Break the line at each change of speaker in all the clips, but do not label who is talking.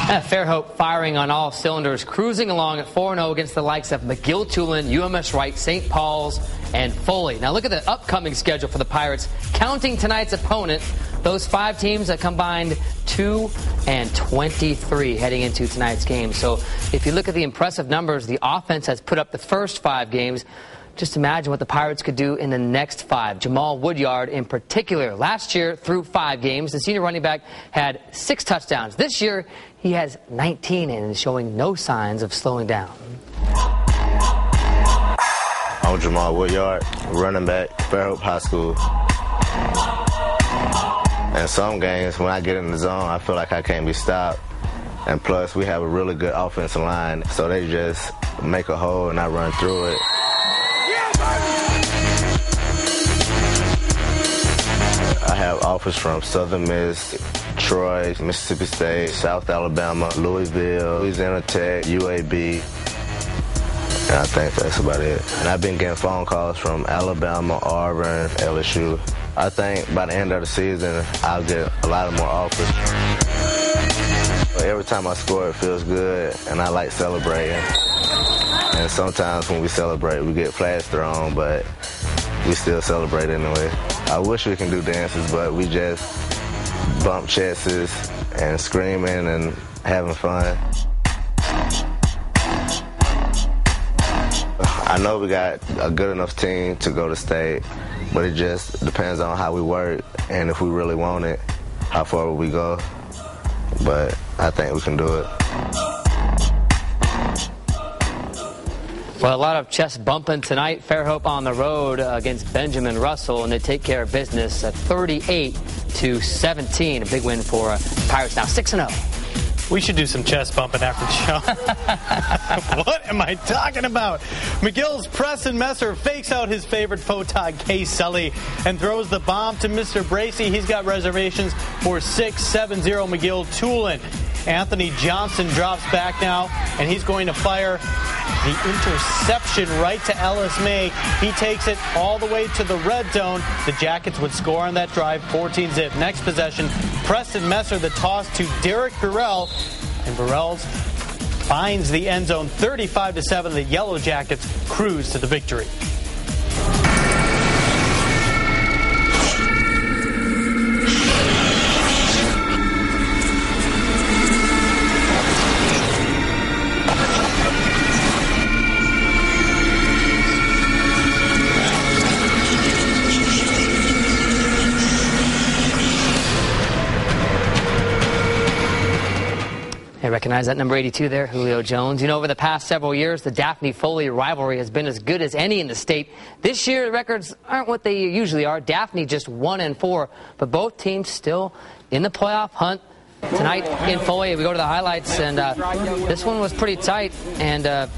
Fairhope firing on all cylinders, cruising along at 4-0 against the likes of McGill-Toolen, UMS Wright, St. Paul's, and Foley. Now look at the upcoming schedule for the Pirates. Counting tonight's opponent, those 5 teams that combined 2-23 heading into tonight's game. So if you look at the impressive numbers the offense has put up the first 5 games, just imagine what the Pirates could do in the next 5. Jamal Woodyard in particular. Last year, through 5 games, the senior running back had 6 touchdowns. This year, he has 19 and is showing no signs of slowing down.
I'm Jamal Woodyard, running back, Fairhope High School. In some games, when I get in the zone, I feel like I can't be stopped. And plus, we have a really good offensive line, so they just make a hole and I run through it. I have offers from Southern Miss, Troy, Mississippi State, South Alabama, Louisville, Louisiana Tech, UAB, and I think that's about it. And I've been getting phone calls from Alabama, Auburn, LSU. I think by the end of the season, I'll get a lot of more offers. Every time I score, it feels good, and I like celebrating. And sometimes when we celebrate, we get flags thrown, but we still celebrate anyway. I wish we can do dances, but we just bump chests and screaming and having fun. I know we got a good enough team to go to state, but it just depends on how we work and if we really want it, how far will we go. But I think we can do it.
Well, a lot of chest bumping tonight. Fairhope on the road against Benjamin Russell, and they take care of business at 38-17. A big win for Pirates, now 6-0.
We should do some chest bumping after the show. What am I talking about? McGill's Preston Messer fakes out his favorite photog, Case Sully, and throws the bomb to Mr. Bracey. He's got reservations for 6-7-0 McGill-Toolen. Anthony Johnson drops back now, and he's going to fire the interception right to Ellis May. He takes it all the way to the red zone. The Jackets would score on that drive, 14-zip. Next possession, Preston Messer, the toss to Derek Burrell, and Burrell finds the end zone, 35-7. The Yellow Jackets cruise to the victory.
I recognize that number 82 there, Julio Jones. You know, over the past several years, the Daphne-Foley rivalry has been as good as any in the state. This year, the records aren't what they usually are. Daphne just 1-4, but both teams still in the playoff hunt. Tonight in Foley, we go to the highlights, and this one was pretty tight, and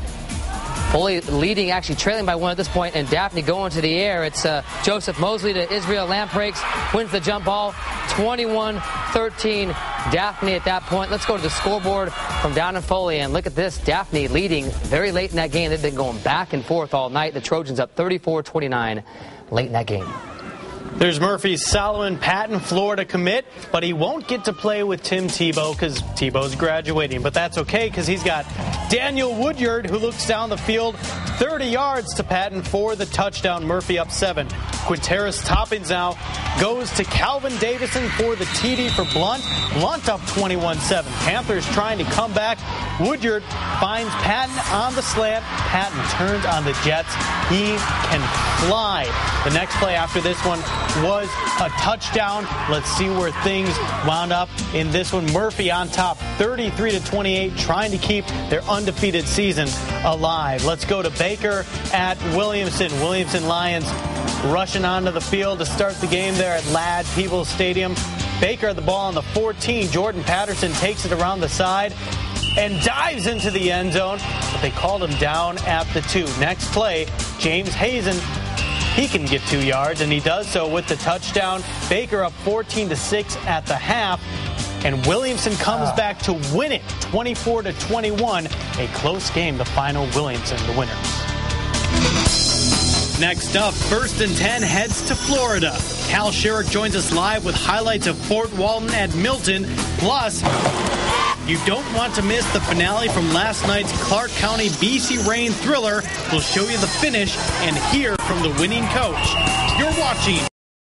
Foley leading, actually trailing by 1 at this point, and Daphne going to the air. It's Joseph Mosley to Israel Lampreaks, wins the jump ball, 21-13. Daphne at that point. Let's go to the scoreboard from down in Foley, and look at this. Daphne leading very late in that game. They've been going back and forth all night. The Trojans up 34-29 late in that game.
There's Murphy's Solomon Patton, Florida commit, but he won't get to play with Tim Tebow because Tebow's graduating. But that's okay because he's got Daniel Woodyard, who looks down the field 30 yards to Patton for the touchdown. Murphy up 7. Quinteris Toppings now goes to Calvin Davison for the TD for Blunt. Blunt up 21-7. Panthers trying to come back. Woodyard finds Patton on the slant. Patton turns on the Jets. He can fly. The next play after this one was a touchdown. Let's see where things wound up in this one. Murphy on top, 33-28, trying to keep their undefeated season alive. Let's go to Baker at Williamson. Williamson Lions rushing onto the field to start the game there at Ladd-Peebles Stadium. Baker had the ball on the 14. Jordan Patterson takes it around the side and dives into the end zone, but they called him down at the 2. Next play, James Hazen, he can get 2 yards, and he does so with the touchdown. Baker up 14-6 at the half, and Williamson comes back to win it, 24-21. A close game, the final. Williamson, the winners. Next up, First and 10 heads to Florida. Cal Sherrick joins us live with highlights of Fort Walton at Milton, plus You don't want to miss the finale from last night's Clark County BC Rain thriller. We'll show you the finish and hear from the winning coach. You're watching